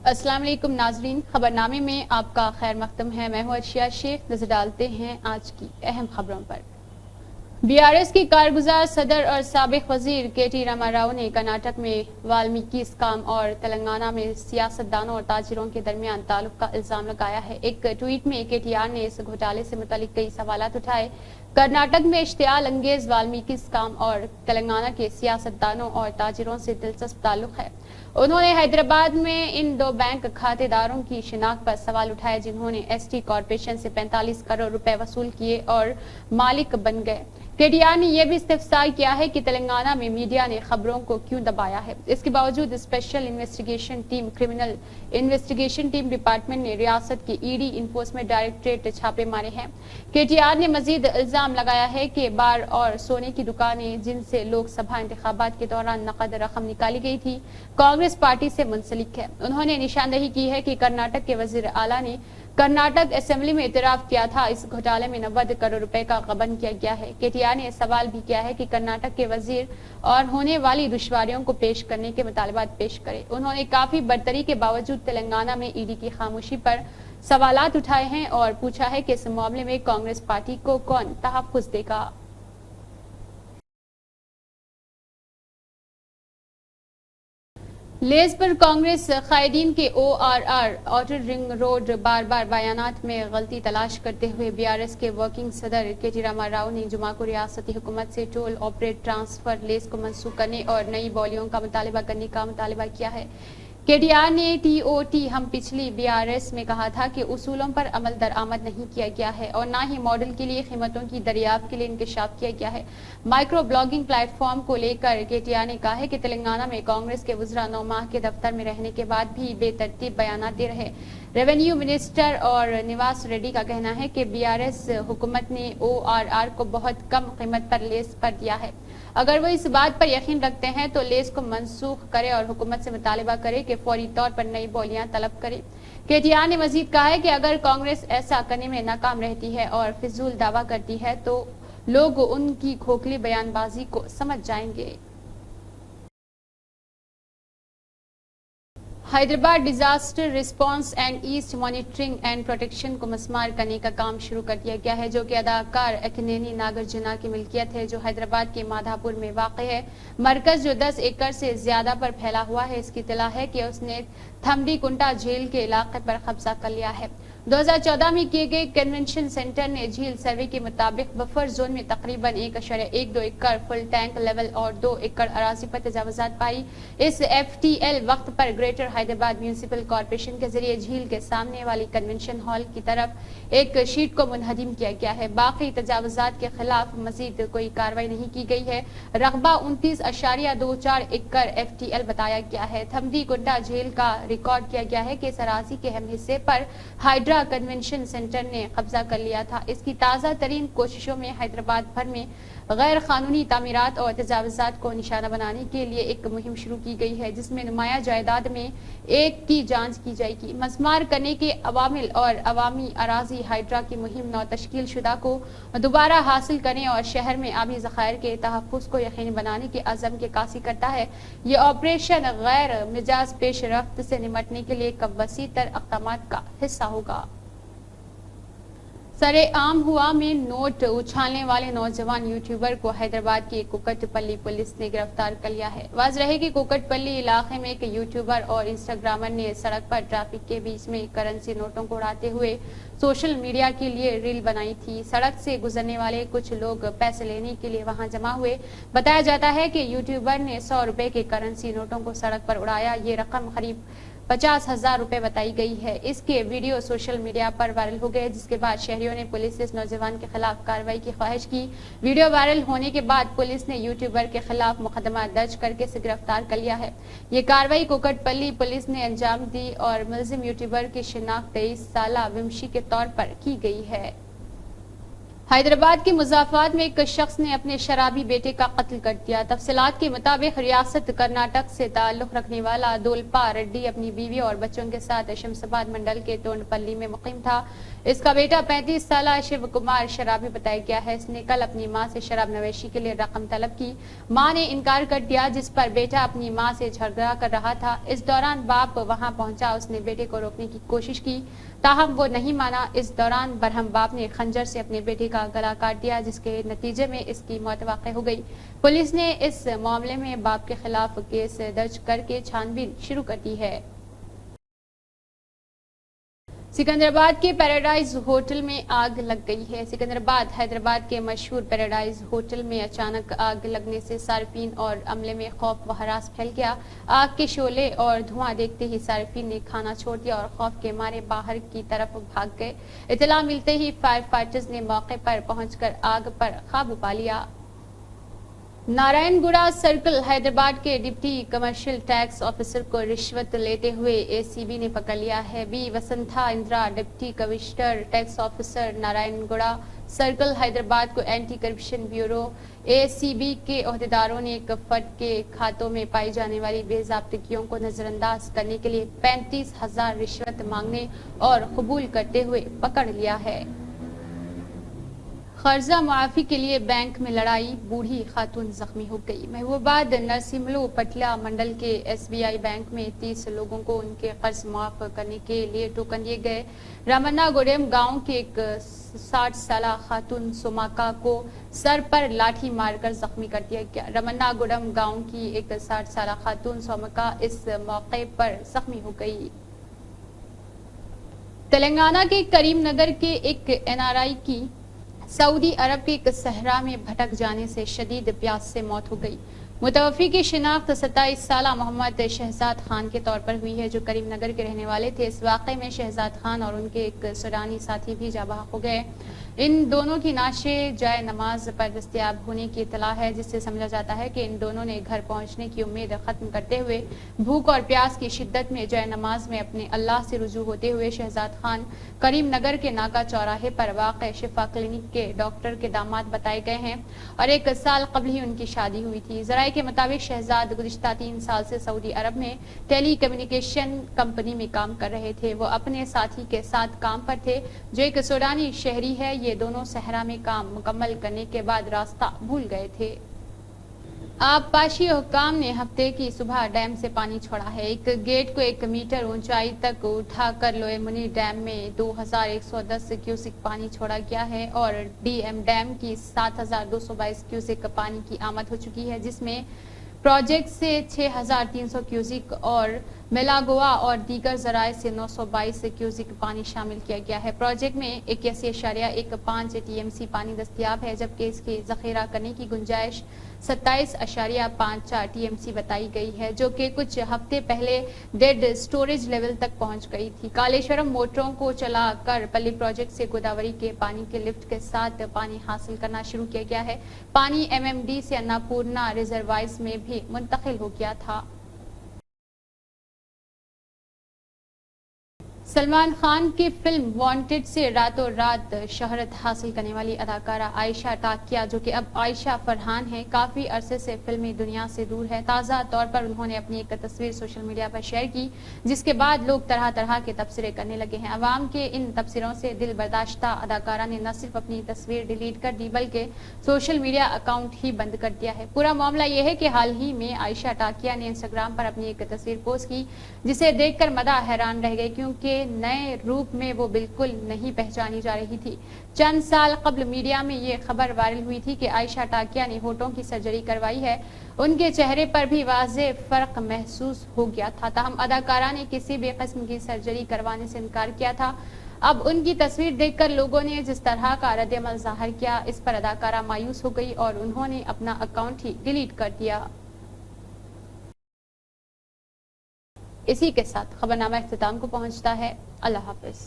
अस्सलाम वालेकुम नाजरीन, खबरनामे में आपका खैर मकदम है। मैं हूं अर्शिया शेख। नजर डालते हैं आज की अहम खबरों पर। बीआरएस की कारगुजार सदर और साबिक वजीर केटी रामाराव ने कर्नाटक में वाल्मीकि स्काम और तेलंगाना में सियासतदानों और ताजिरों के दरमियान ताल्लुक का इल्जाम लगाया है। एक ट्वीट में केटीआर ने इस घोटाले से मुतालिक कई सवालात उठाए। कर्नाटक में इश्तियाल अंगेज वाल्मीकि स्काम और तेलंगाना के सियासतदानों और ताजिरों से दिलचस्प ताल्लुक है। उन्होंने हैदराबाद में इन दो बैंक खातेदारों की शिनाख्त पर सवाल उठाए जिन्होंने एसटी कॉरपोरेशन से 45 करोड़ रुपए वसूल किए और मालिक बन गए। केटीआर ने यह भी इस्तिफसार किया है कि तेलंगाना में मीडिया ने खबरों को क्यों दबाया है। इसके बावजूद special investigation team, criminal investigation team department ने रियासत की ईडी इन्फोर्समेंट डायरेक्टरेट छापे मारे हैं। केटीआर ने मजीद इल्जाम लगाया है कि बार और सोने की दुकानें जिनसे लोकसभा इंतखाबात के दौरान नकद रकम निकाली गई थी, कांग्रेस पार्टी से मुंसलिक है। उन्होंने निशानदेही की है कि कर्नाटक के वजीर आला ने कर्नाटक असेंबली में इतराफ किया था इस घोटाले में 90 करोड़ रुपए का गबन किया गया है। केटीआर ने सवाल भी किया है कि कर्नाटक के वजीर और होने वाली दुश्वारियों को पेश करने के मुतालबात पेश करे। उन्होंने काफी बर्तरी के बावजूद तेलंगाना में ईडी की खामोशी पर सवालात उठाए हैं और पूछा है कि इस मामले में कांग्रेस पार्टी को कौन तहफ्फुज देगा। लेज पर कांग्रेस कायदीन के ओआरआर आउटर रिंग रोड बार बार बयानात में गलती तलाश करते हुए बीआरएस के वर्किंग सदर केटी रामाराव ने जुमा को रियासती हुकूमत से टोल ऑपरेट ट्रांसफर लेज को मनसूख करने और नई बोलियों का मुतालबा करने का मुतालबा किया है। केटीआर ने टीओटी हम पिछली बीआरएस में कहा था कि उसूलों पर अमल दरामद नहीं किया गया है और न ही मॉडल के लिए कीमतों की दरियाफ्त के लिए इंकशाफ किया गया है। माइक्रो ब्लॉगिंग प्लेटफॉर्म को लेकर केटीआर ने कहा है कि तेलंगाना में कांग्रेस के वज़रा 9 माह के दफ्तर में रहने के बाद भी बेतरतीब बयान दे रहे। रेवेन्यू मिनिस्टर और निवास रेड्डी का कहना है कि बीआरएस हुकूमत ने ओआरआर को बहुत कम कीमत पर लेस पर दिया है। अगर वो इस बात पर यकीन रखते हैं तो लेस को मनसूख करे और हुकूमत से मुतालबा करे कि फौरी तौर पर नई बोलियां तलब करे। केटीआर ने मजीद कहा है कि अगर कांग्रेस ऐसा करने में नाकाम रहती है और फिजूल दावा करती है तो लोग उनकी खोखली बयानबाजी को समझ जाएंगे। Hyderabad disaster response and east monitoring and protection को मस्मार करने का काम शुरू कर दिया गया है, जो कि अदाकार अक्किनेनी नागार्जुना की मिल्कियत है, जो हैदराबाद के माधापुर में वाक़ है। मरकज जो 10 एकड़ से ज्यादा पर फैला हुआ है, इसकी इत्तला है कि उसने थमडी कुंटा झील के इलाके पर कब्जा कर लिया है। 2014 में किए गए कन्वेंशन सेंटर ने झील सर्वे के मुताबिक बफर जोन में तकरीबन 1.12 एकड़ फुल टैंक लेवल और 2 एकड़ अराजी पर तजावुजात पाई। इस FTL वक्त पर ग्रेटर हैदराबाद म्यूनिसिपल कॉर्पोरेशन के जरिए झील के सामने वाली कन्वेंशन हॉल की तरफ एक शीट को मुनहदिम किया गया है। बाकी तजावुजात के खिलाफ मजीद कोई कार्रवाई नहीं की गई है। रकबा 29.24 एकड़ FTL बताया गया है। थमडी कुंटा झील का रिकॉर्ड किया गया है कि इस अराजी के अहम हिस्से पर हाइड्रा कन्वेंशन सेंटर ने कब्जा कर लिया था। इसकी ताज़ा तरीन कोशिशों में हैदराबाद भर में गैर कानूनी तामीरात और तजावुजात को निशाना बनाने के लिए एक मुहिम शुरू की गई है, जिसमें नुमाया जायदाद में एक की जांच की जाएगी। मस्मार करने के अवामिल और अवामी अराजी हाइड्रा की मुहिम नौ तश्कील शुदा को दोबारा हासिल करने और शहर में आबी ज़खायर के तहफ़्फ़ुज़ को यकीनी बनाने के अज़म के कासी करता है। ये ऑपरेशन गैर मिजाज पेश रफ्त से निमटने के लिए एक वसी तर इक़दामात का हिस्सा होगा। सरे आम हुआ में नोट उछालने वाले नौजवान यूट्यूबर को हैदराबाद की कुकटपल्ली पुलिस ने गिरफ्तार कर लिया है। वाज़ रहे कि कुकटपल्ली इलाके में एक यूट्यूबर और इंस्टाग्रामर ने सड़क पर ट्रैफिक के बीच में करेंसी नोटों को उड़ाते हुए सोशल मीडिया के लिए रील बनाई थी। सड़क से गुजरने वाले कुछ लोग पैसे लेने के लिए वहां जमा हुए। बताया जाता है कि यूट्यूबर ने 100 रुपए के करेंसी नोटों को सड़क पर उड़ाया। ये रकम करीब 50,000 रुपए बताई गई है। इसके वीडियो सोशल मीडिया पर वायरल हो गए, जिसके बाद शहरियों ने पुलिस से इस नौजवान के खिलाफ कार्रवाई की ख्वाहिश की। वीडियो वायरल होने के बाद पुलिस ने यूट्यूबर के खिलाफ मुकदमा दर्ज करके इसे गिरफ्तार कर लिया है। ये कार्रवाई कुकटपल्ली पुलिस ने अंजाम दी और मुलजिम यूट्यूबर की शिनाख्त 23 साला विमशी के तौर पर की गई है। حیدرآباد کے مضافات میں ایک شخص نے اپنے شرابی بیٹے کا قتل کر دیا۔ تفصیلات کے مطابق ریاست کرناٹک سے تعلق رکھنے والا دولپا ریڈی اپنی بیوی اور بچوں کے ساتھ شمس آباد منڈل کے تونڈ پلی میں مقیم تھا۔ اس کا بیٹا 35 سالہ شیو کمار شرابی بتایا گیا ہے۔ اس نے کل اپنی ماں سے شراب نوشی کے لیے رقم طلب کی۔ ماں نے انکار کر دیا، جس پر بیٹا اپنی ماں سے جھگڑا کر رہا تھا۔ اس دوران باپ وہاں پہنچا۔ اس نے بیٹے کو روکنے کی کوشش کی، تاہم وہ نہیں مانا۔ اس دوران برہم باپ نے خنجر سے اپنے بیٹے کا گلا کاٹ دیا، جس کے نتیجے میں اس کی موت واقع ہو گئی۔ پولیس نے اس معاملے میں باپ کے خلاف کیس درج کر کے چھان بین شروع کر دی ہے۔ سکندرآباد کے پیراڈائز ہوٹل میں آگ لگ گئی ہے۔ سکندرآباد حیدرآباد کے مشہور پیراڈائز ہوٹل میں اچانک آگ لگنے سے صارفین اور عملے میں خوف و ہراس پھیل گیا۔ آگ کے شعلے اور دھواں دیکھتے ہی صارفین نے کھانا چھوڑ دیا اور خوف کے مارے باہر کی طرف بھاگ گئے۔ اطلاع ملتے ہی فائر فائٹرز نے موقع پر پہنچ کر آگ پر قابو پا لیا۔ نارائن گوڑا سرکل حیدرآباد کے ڈپٹی کمرشل ٹیکس آفیسر کو رشوت لیتے ہوئے اے سی بی نے پکڑ لیا ہے۔ B Vasantha Indira deputy commissioner tax officer Narayanguda circle Hyderabad کو anti corruption bureau A C B کے عہدیداروں نے ایک فرد کے کھاتوں میں پائی جانے والی بے ضابطگیوں کو نظر انداز کرنے کے لیے 35,000 رشوت مانگنے اور قبول کرتے ہوئے پکڑ لیا ہے۔ قرضہ معافی کے لیے بینک میں لڑائی، بوڑھی خاتون زخمی ہو گئی۔ محبوباد نرسملو پٹلا منڈل کے ایس بی آئی بینک میں 30 لوگوں کو ان کے قرض معاف کرنے کے لیے ٹوکن دیے گئے۔ رمنا گوڑم گاؤں کے ایک 60 سالہ خاتون سوماکا کو سر پر لاٹھی مار کر زخمی کر دیا گیا۔ رمنا گوڑم گاؤں کی ایک 60 سالہ خاتون سوماکا اس موقع پر زخمی ہو گئی۔ تلنگانہ کے کریم نگر کے ایک این آر آئی کی سعودی عرب کے ایک صحرا میں بھٹک جانے سے شدید پیاس سے موت ہو گئی۔ متوفی کی شناخت 27 سالہ محمد شہزاد خان کے طور پر ہوئی ہے، جو کریم نگر کے رہنے والے تھے۔ اس واقعے میں شہزاد خان اور ان کے ایک سوڈانی ساتھی بھی جاں بحق ہو گئے۔ ان دونوں کی نعشیں جائے نماز پر دستیاب ہونے کی اطلاع ہے، جس سے سمجھا جاتا ہے کہ ان دونوں نے گھر پہنچنے کی امید ختم کرتے ہوئے بھوک اور پیاس کی شدت میں جائے نماز میں اپنے اللہ سے رجوع ہوتے ہوئے شہزاد خان کریم نگر کے ناکا چوراہے پر واقع شفا کلینک کے ڈاکٹر کے داماد بتائے گئے ہیں اور 1 سال قبل ہی ان کی شادی ہوئی تھی۔ ذرائع کے مطابق شہزاد گزشتہ 3 سال سے سعودی عرب میں ٹیلی کمیونیکیشن کمپنی میں کام کر رہے تھے۔ وہ اپنے ساتھی کے ساتھ کام پر تھے، جو ایک سوڈانی شہری ہے۔ یہ دونوں صحرا میں کام مکمل کرنے کے بعد راستہ بھول گئے تھے۔ آبپاشی حکام نے ہفتے کی صبح ڈیم سے پانی چھوڑا ہے۔ ایک گیٹ کو 1 میٹر اونچائی تک اٹھا کر لوئے منی ڈیم میں 2110 کیوسک پانی چھوڑا گیا ہے اور ڈی ایم ڈیم کی 7222 کیوسک پانی کی آمد ہو چکی ہے، جس میں پروجیکٹ سے 6300 کیوسک اور میلاگوا اور دیگر ذرائع سے 922 کیوسک پانی شامل کیا گیا ہے۔ پروجیکٹ میں 81.15 ٹی ایم سی پانی دستیاب ہے، جبکہ اس کی ذخیرہ کرنے کی گنجائش 27.54 ٹی ایم سی بتائی گئی ہے، جو کہ کچھ ہفتے پہلے ڈیڈ سٹوریج لیول تک پہنچ گئی تھی۔ کالیشورم موٹروں کو چلا کر پلی پروجیکٹ سے گوداوری کے پانی کے لفٹ کے ساتھ پانی حاصل کرنا شروع کیا گیا ہے۔ پانی ایم ایم ڈی سے اناپورنا ریزروائرز میں بھی منتقل ہو گیا تھا۔ سلمان خان کی فلم وانٹڈ سے راتوں رات شہرت حاصل کرنے والی اداکارہ عائشہ ٹاکیا، جو کہ اب عائشہ فرحان ہیں، کافی عرصے سے فلمی دنیا سے دور ہے۔ تازہ طور پر انہوں نے اپنی ایک تصویر سوشل میڈیا پر شیئر کی، جس کے بعد لوگ طرح طرح کے تبصرے کرنے لگے ہیں۔ عوام کے ان تبصروں سے دل برداشتہ اداکارہ نے نہ صرف اپنی تصویر ڈیلیٹ کر دی، بلکہ سوشل میڈیا اکاؤنٹ ہی بند کر دیا ہے۔ پورا معاملہ یہ ہے کہ حال ہی میں عائشہ ٹاکیا نے انسٹاگرام پر اپنی ایک تصویر پوسٹ کی، جسے دیکھ کر مداح حیران رہ گئے، کیونکہ نئے روپ میں وہ بالکل نہیں پہچانی جا رہی تھی۔ چند سال قبل میڈیا میں یہ خبر وائرل ہوئی تھی کہ عائشہ ٹاکیا نے ہونٹوں کی سرجری کروائی ہے۔ ان کے چہرے پر بھی واضح فرق محسوس ہو گیا تھا، تاہم اداکارہ نے کسی بھی قسم کی سرجری کروانے سے انکار کیا تھا۔ اب ان کی تصویر دیکھ کر لوگوں نے جس طرح کا رد عمل ظاہر کیا، اس پر اداکارہ مایوس ہو گئی اور انہوں نے اپنا اکاؤنٹ ہی ڈیلیٹ کر دیا۔ اسی کے ساتھ خبرنامہ اختتام کو پہنچتا ہے۔ اللہ حافظ۔